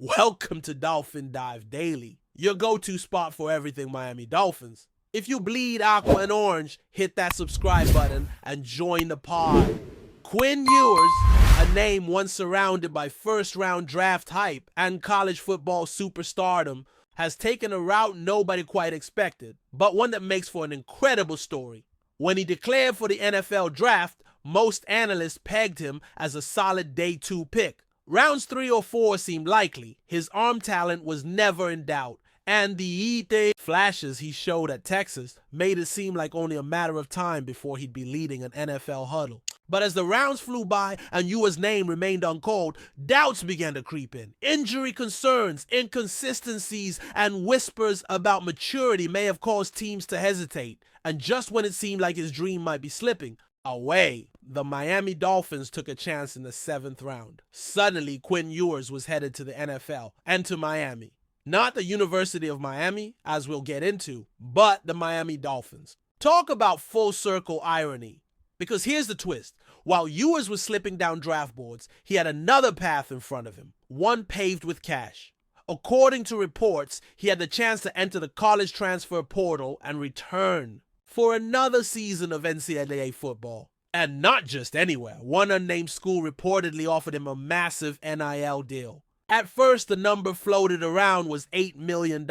Welcome to Dolphin Dive Daily, your go-to spot for everything Miami Dolphins. If you bleed aqua and orange, hit that subscribe button and join the pod. Quinn Ewers, a name once surrounded by first-round draft hype and college football superstardom, has taken a route nobody quite expected, but one that makes for an incredible story. When he declared for the NFL draft, most analysts pegged him as a solid day 2 pick. Rounds 3 or 4 seemed likely. His arm talent was never in doubt, and the E-Day flashes he showed at Texas made it seem like only a matter of time before he'd be leading an NFL huddle. But as the rounds flew by and Ewers' name remained uncalled, doubts began to creep in. Injury concerns, inconsistencies, and whispers about maturity may have caused teams to hesitate. And just when it seemed like his dream might be slipping away, the Miami Dolphins took a chance in the 7th round. Suddenly, Quinn Ewers was headed to the NFL and to Miami. Not the University of Miami, as we'll get into, but the Miami Dolphins. Talk about full circle irony. Because here's the twist. While Ewers was slipping down draft boards, he had another path in front of him, one paved with cash. According to reports, he had the chance to enter the college transfer portal and return for another season of NCAA football. And not just anywhere. One unnamed school reportedly offered him a massive NIL deal. At first, the number floated around was $8 million,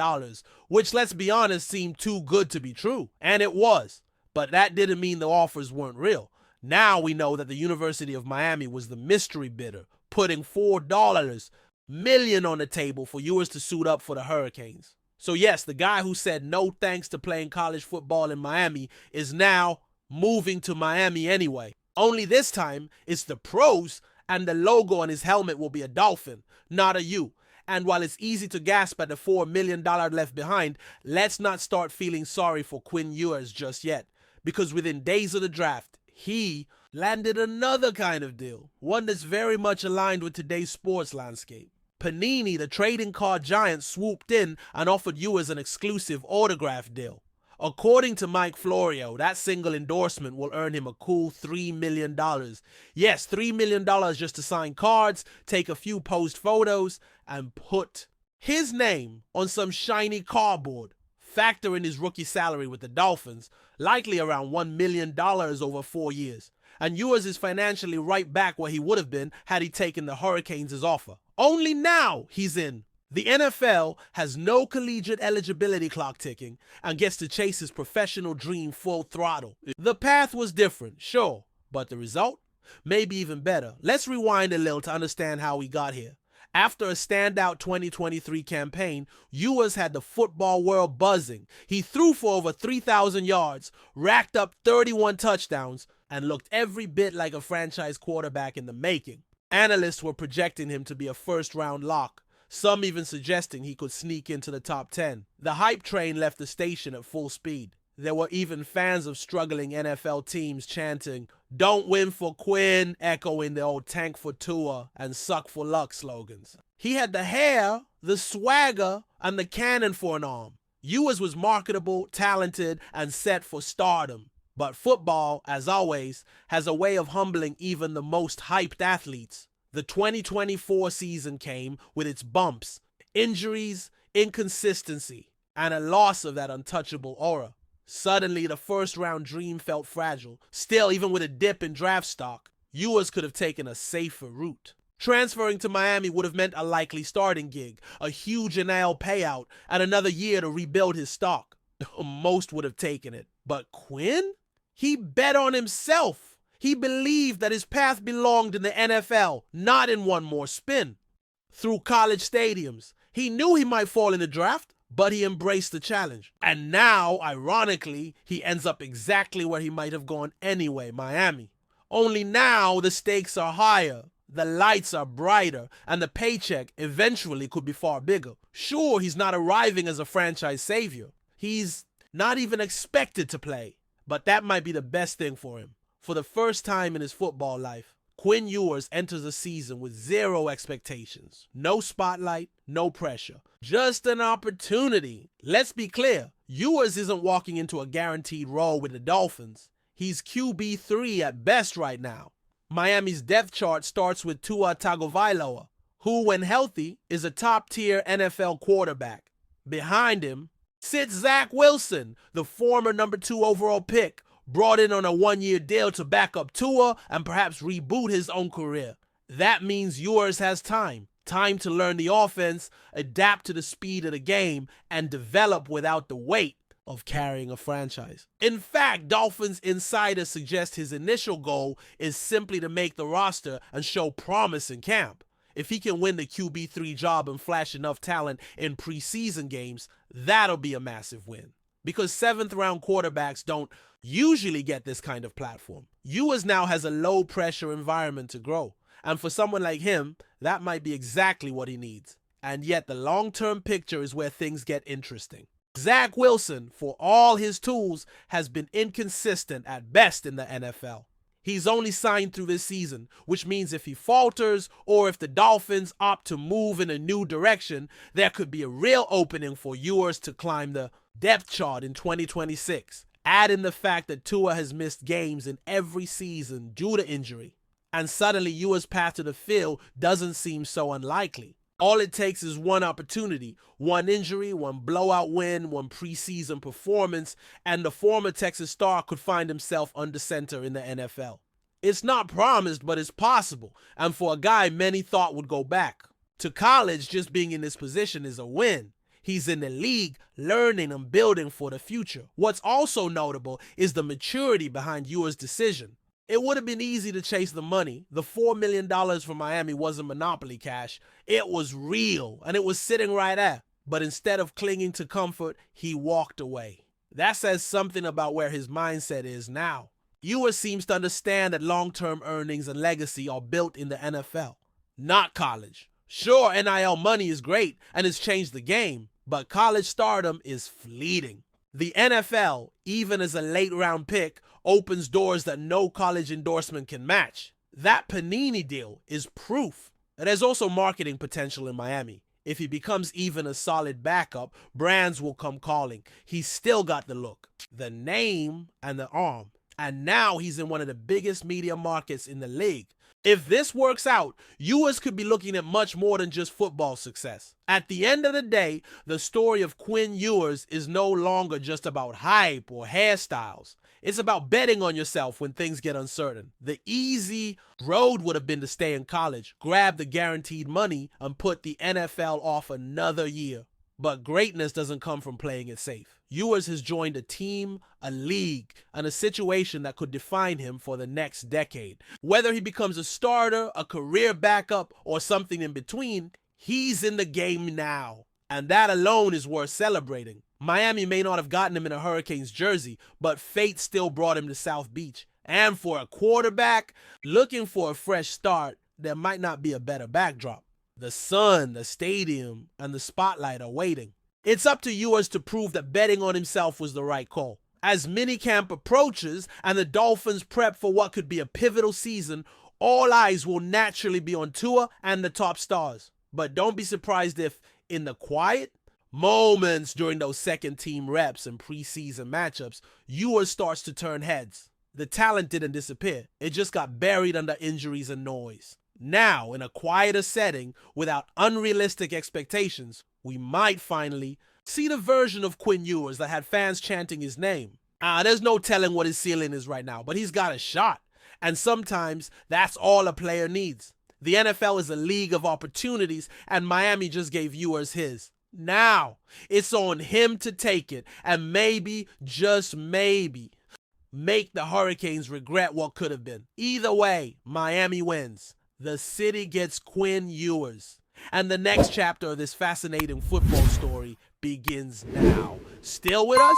which, let's be honest, seemed too good to be true. And it was. But that didn't mean the offers weren't real. Now we know that the University of Miami was the mystery bidder, putting $4 million on the table for Ewers to suit up for the Hurricanes. So yes, the guy who said no thanks to playing college football in Miami is now moving to Miami anyway. Only this time, it's the pros, and the logo on his helmet will be a dolphin, not a U. And while it's easy to gasp at the $4 million left behind, let's not start feeling sorry for Quinn Ewers just yet. Because within days of the draft, he landed another kind of deal, one that's very much aligned with today's sports landscape. Panini, the trading card giant, swooped in and offered Ewers an exclusive autograph deal. According to Mike Florio, that single endorsement will earn him a cool $3 million. Yes, $3 million just to sign cards, take a few posed photos, and put his name on some shiny cardboard. Factor in his rookie salary with the Dolphins, likely around $1 million over 4 years. And Ewers is financially right back where he would have been had he taken the Hurricanes' offer. Only now he's in. The NFL has no collegiate eligibility clock ticking and gets to chase his professional dream full throttle. The path was different, sure, but the result? Maybe even better. Let's rewind a little to understand how we got here. After a standout 2023 campaign, Ewers had the football world buzzing. He threw for over 3,000 yards, racked up 31 touchdowns, and looked every bit like a franchise quarterback in the making. Analysts were projecting him to be a first-round lock, some even suggesting he could sneak into the top 10. The hype train left the station at full speed. There were even fans of struggling NFL teams chanting, "Don't win for Quinn," echoing the old "tank for Tua" and "suck for luck" slogans. He had the hair, the swagger, and the cannon for an arm. Ewers was marketable, talented, and set for stardom. But football, as always, has a way of humbling even the most hyped athletes. The 2024 season came with its bumps, injuries, inconsistency, and a loss of that untouchable aura. Suddenly, the first-round dream felt fragile. Still, even with a dip in draft stock, Ewers could have taken a safer route. Transferring to Miami would have meant a likely starting gig, a huge NIL payout, and another year to rebuild his stock. Most would have taken it. But Quinn? He bet on himself. He believed that his path belonged in the NFL, not in one more spin. Through college stadiums, he knew he might fall in the draft, but he embraced the challenge. And now, ironically, he ends up exactly where he might have gone anyway, Miami. Only now the stakes are higher, the lights are brighter, and the paycheck eventually could be far bigger. Sure, he's not arriving as a franchise savior. He's not even expected to play. But that might be the best thing for him. For the first time in his football life, Quinn Ewers enters a season with zero expectations. No spotlight, no pressure. Just an opportunity. Let's be clear, Ewers isn't walking into a guaranteed role with the Dolphins. He's QB3 at best right now. Miami's depth chart starts with Tua Tagovailoa, who, when healthy, is a top-tier NFL quarterback. Behind him sits Zach Wilson, the former number 2 overall pick, brought in on a 1-year deal to back up Tua and perhaps reboot his own career. That means Ewers has time to learn the offense, adapt to the speed of the game, and develop without the weight of carrying a franchise. In fact, Dolphins insiders suggest his initial goal is simply to make the roster and show promise in camp. If he can win the QB3 job and flash enough talent in preseason games, that'll be a massive win. Because 7th-round quarterbacks don't usually get this kind of platform. Ewers now has a low-pressure environment to grow. And for someone like him, that might be exactly what he needs. And yet the long-term picture is where things get interesting. Zach Wilson, for all his tools, has been inconsistent at best in the NFL. He's only signed through this season, which means if he falters or if the Dolphins opt to move in a new direction, there could be a real opening for Ewers to climb the depth chart in 2026. Add in the fact that Tua has missed games in every season due to injury, and suddenly Ewers' path to the field doesn't seem so unlikely. All it takes is one opportunity, one injury, one blowout win, one preseason performance, and the former Texas star could find himself under center in the NFL. It's not promised, but it's possible, and for a guy many thought would go back to college, just being in this position is a win. He's in the league, learning and building for the future. What's also notable is the maturity behind Ewers' decision. It would have been easy to chase the money. The $4 million from Miami wasn't monopoly cash. It was real, and it was sitting right there. But instead of clinging to comfort, he walked away. That says something about where his mindset is now. Ewers seems to understand that long-term earnings and legacy are built in the NFL, not college. Sure, NIL money is great, and it's changed the game, but college stardom is fleeting. The NFL, even as a late-round pick, opens doors that no college endorsement can match. That Panini deal is proof. And there's also marketing potential in Miami. If he becomes even a solid backup, brands will come calling. He's still got the look, the name, and the arm. And now he's in one of the biggest media markets in the league. If this works out, Ewers could be looking at much more than just football success. At the end of the day, the story of Quinn Ewers is no longer just about hype or hairstyles. It's about betting on yourself when things get uncertain. The easy road would have been to stay in college, grab the guaranteed money, and put the NFL off another year. But greatness doesn't come from playing it safe. Ewers has joined a team, a league, and a situation that could define him for the next decade. Whether he becomes a starter, a career backup, or something in between, he's in the game now. And that alone is worth celebrating. Miami may not have gotten him in a Hurricanes jersey, but fate still brought him to South Beach. And for a quarterback looking for a fresh start, there might not be a better backdrop. The sun, the stadium, and the spotlight are waiting. It's up to Ewers to prove that betting on himself was the right call. As minicamp approaches and the Dolphins prep for what could be a pivotal season, all eyes will naturally be on Tua and the top stars. But don't be surprised if, in the quiet moments during those second-team reps and preseason matchups, Ewers starts to turn heads. The talent didn't disappear. It just got buried under injuries and noise. Now, in a quieter setting, without unrealistic expectations, we might finally see the version of Quinn Ewers that had fans chanting his name. There's no telling what his ceiling is right now, but he's got a shot. And sometimes that's all a player needs. The NFL is a league of opportunities, and Miami just gave Ewers his. Now, it's on him to take it, and maybe, just maybe, make the Hurricanes regret what could have been. Either way, Miami wins. The city gets Quinn Ewers. And the next chapter of this fascinating football story begins now. Still with us?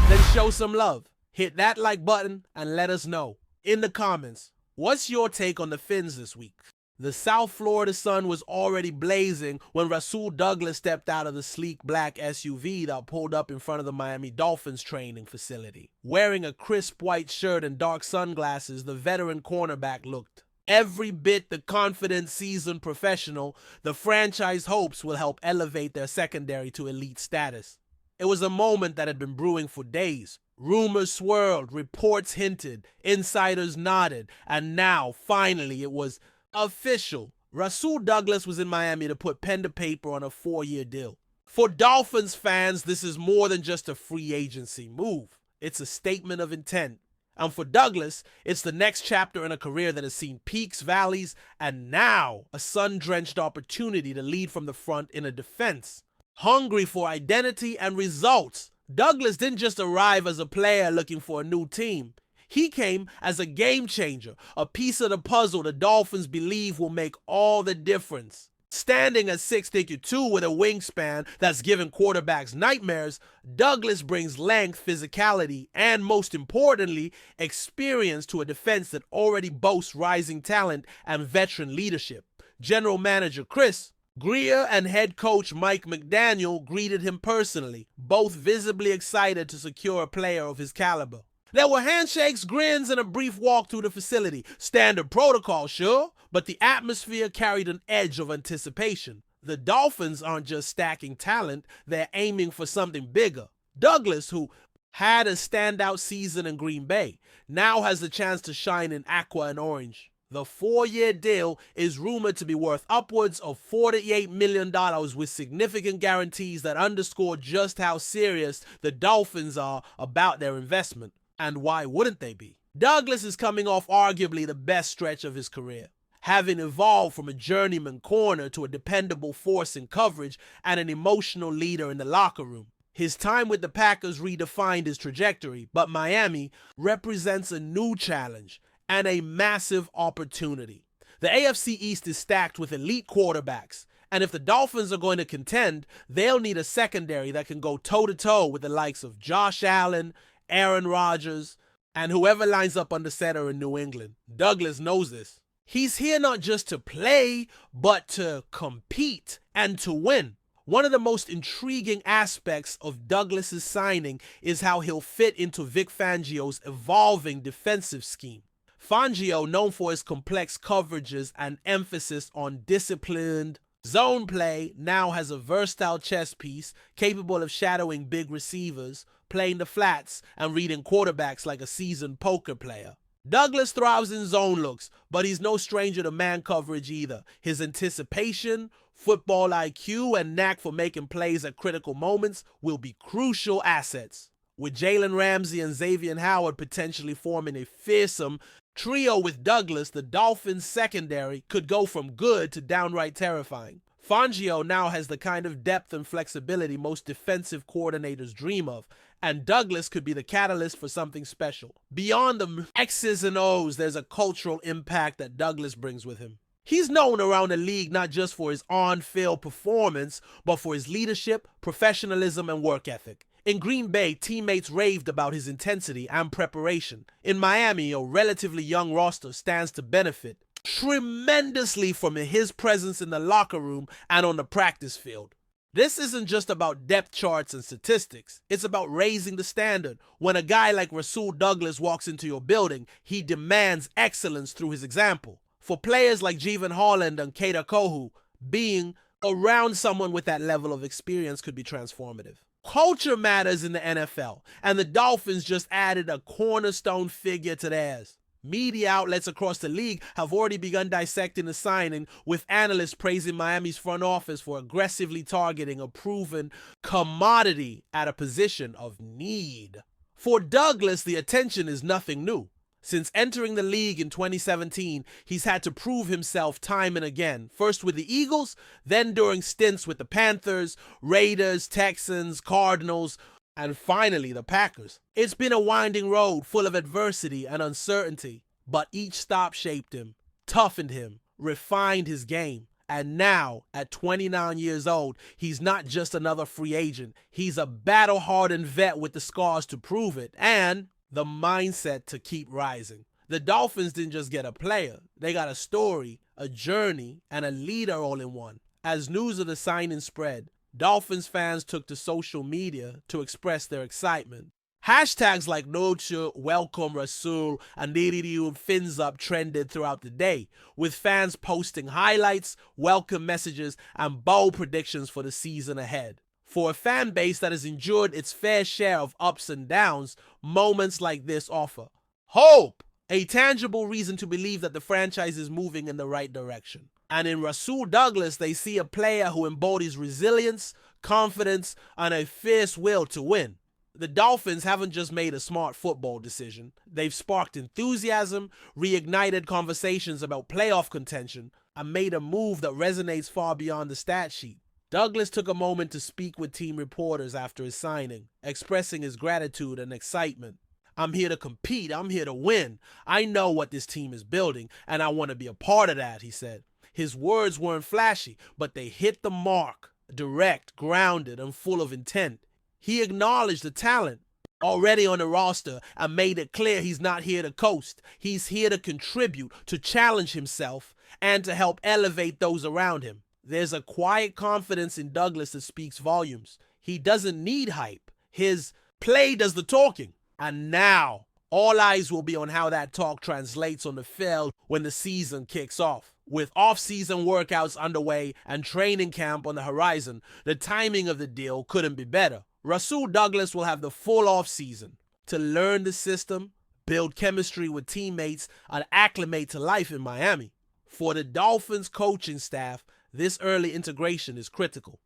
Then show some love. Hit that like button and let us know in the comments. What's your take on the Fins this week? The South Florida sun was already blazing when Rasul stepped out of the sleek black SUV that pulled up in front of the Miami Dolphins training facility. Wearing a crisp white shirt and dark sunglasses, the veteran cornerback looked every bit the confident, seasoned professional the franchise hopes will help elevate their secondary to elite status. It was a moment that had been brewing for days. Rumors swirled, reports hinted, insiders nodded, and now, finally, it was official. Rasul Douglas was in Miami to put pen to paper on a 4-year deal. For Dolphins fans, this is more than just a free agency move. It's a statement of intent. And for Douglas, it's the next chapter in a career that has seen peaks, valleys, and now a sun-drenched opportunity to lead from the front in a defense. Hungry for identity and results, Douglas didn't just arrive as a player looking for a new team. He came as a game changer, a piece of the puzzle the Dolphins believe will make all the difference. Standing at 6'2" with a wingspan that's given quarterbacks nightmares, Douglas brings length, physicality, and most importantly, experience to a defense that already boasts rising talent and veteran leadership. General Manager Chris Grier and head coach Mike McDaniel greeted him personally, both visibly excited to secure a player of his caliber. There were handshakes, grins, and a brief walk through the facility. Standard protocol, sure, but the atmosphere carried an edge of anticipation. The Dolphins aren't just stacking talent, they're aiming for something bigger. Douglas, who had a standout season in Green Bay, now has the chance to shine in aqua and orange. The 4-year deal is rumored to be worth upwards of $48 million with significant guarantees that underscore just how serious the Dolphins are about their investment. And why wouldn't they be? Douglas is coming off arguably the best stretch of his career, having evolved from a journeyman corner to a dependable force in coverage and an emotional leader in the locker room. His time with the Packers redefined his trajectory, but Miami represents a new challenge and a massive opportunity. The AFC East is stacked with elite quarterbacks, and if the Dolphins are going to contend, they'll need a secondary that can go toe-to-toe with the likes of Josh Allen, Aaron Rodgers, and whoever lines up under center in New England. Douglas knows this. He's here not just to play, but to compete and to win. One of the most intriguing aspects of Douglas's signing is how he'll fit into Vic Fangio's evolving defensive scheme. Fangio, known for his complex coverages and emphasis on disciplined zone play, now has a versatile chess piece capable of shadowing big receivers, playing the flats, and reading quarterbacks like a seasoned poker player. Douglas thrives in zone looks, but he's no stranger to man coverage either. His anticipation, football IQ, and knack for making plays at critical moments will be crucial assets. With Jalen Ramsey and Xavier Howard potentially forming a fearsome trio with Douglas, the Dolphins' secondary could go from good to downright terrifying. Fangio now has the kind of depth and flexibility most defensive coordinators dream of, and Douglas could be the catalyst for something special. Beyond the X's and O's, there's a cultural impact that Douglas brings with him. He's known around the league not just for his on-field performance, but for his leadership, professionalism, and work ethic. In Green Bay, teammates raved about his intensity and preparation. In Miami, a relatively young roster stands to benefit tremendously from his presence in the locker room and on the practice field. This isn't just about depth charts and statistics. It's about raising the standard. When a guy like Rasul Douglas walks into your building, he demands excellence through his example. For players like Jevon Holland and Keita Kohu, being around someone with that level of experience could be transformative. Culture matters in the NFL, and the Dolphins just added a cornerstone figure to theirs. Media outlets across the league have already begun dissecting the signing, with analysts praising Miami's front office for aggressively targeting a proven commodity at a position of need. For Douglas, the attention is nothing new. Since entering the league in 2017, he's had to prove himself time and again, first with the Eagles, then during stints with the Panthers, Raiders, Texans, Cardinals, and finally the Packers. It's been a winding road full of adversity and uncertainty, but each stop shaped him, toughened him, refined his game. And now, at 29 years old, he's not just another free agent. He's a battle-hardened vet with the scars to prove it and the mindset to keep rising. The Dolphins didn't just get a player. They got a story, a journey, and a leader all in one. As news of the signing spread, Dolphins fans took to social media to express their excitement. Hashtags like Noche, Welcome Rasul, and Niridium Fins Up trended throughout the day, with fans posting highlights, welcome messages, and bold predictions for the season ahead. For a fan base that has endured its fair share of ups and downs, moments like this offer hope, a tangible reason to believe that the franchise is moving in the right direction. And in Rasul Douglas, they see a player who embodies resilience, confidence, and a fierce will to win. The Dolphins haven't just made a smart football decision. They've sparked enthusiasm, reignited conversations about playoff contention, and made a move that resonates far beyond the stat sheet. Douglas took a moment to speak with team reporters after his signing, expressing his gratitude and excitement. "I'm here to compete. I'm here to win. I know what this team is building, and I want to be a part of that," he said. His words weren't flashy, but they hit the mark, direct, grounded, and full of intent. He acknowledged the talent already on the roster and made it clear he's not here to coast. He's here to contribute, to challenge himself, and to help elevate those around him. There's a quiet confidence in Douglas that speaks volumes. He doesn't need hype. His play does the talking. And now, all eyes will be on how that talk translates on the field when the season kicks off. With off-season workouts underway and training camp on the horizon, the timing of the deal couldn't be better. Rasul Douglas will have the full off-season to learn the system, build chemistry with teammates, and acclimate to life in Miami. For the Dolphins coaching staff, this early integration is critical.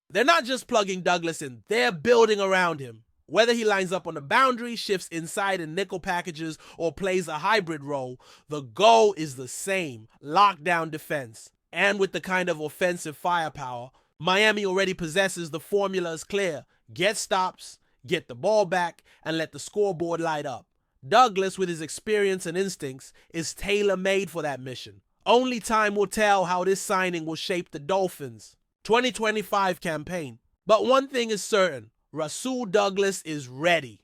They're not just plugging Douglas in, they're building around him. Whether he lines up on the boundary, shifts inside in nickel packages, or plays a hybrid role, the goal is the same: lockdown defense. And with the kind of offensive firepower Miami already possesses, the formula is clear: get stops, get the ball back, and let the scoreboard light up. Douglas, with his experience and instincts, is tailor-made for that mission. Only time will tell how this signing will shape the Dolphins' 2025 campaign. But one thing is certain: Rasul Douglas is ready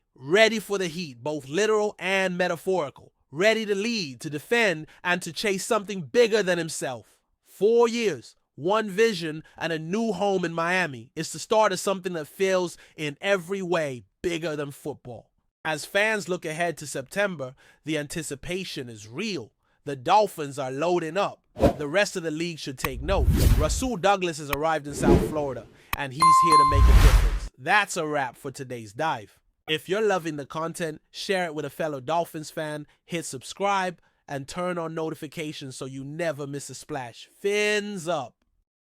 for the heat, both literal and metaphorical, ready to lead, to defend, and to chase something bigger than himself. 4 years, one vision, and a new home in Miami is the start of something that feels in every way bigger than football. As fans look ahead to September, the anticipation is real. The Dolphins are loading up. The rest of the league should take note. Rasul Douglas has arrived in South Florida, and he's here to make a difference. That's a wrap for today's dive. If you're loving the content, share it with a fellow Dolphins fan, hit subscribe, and turn on notifications so you never miss a splash. Fins up.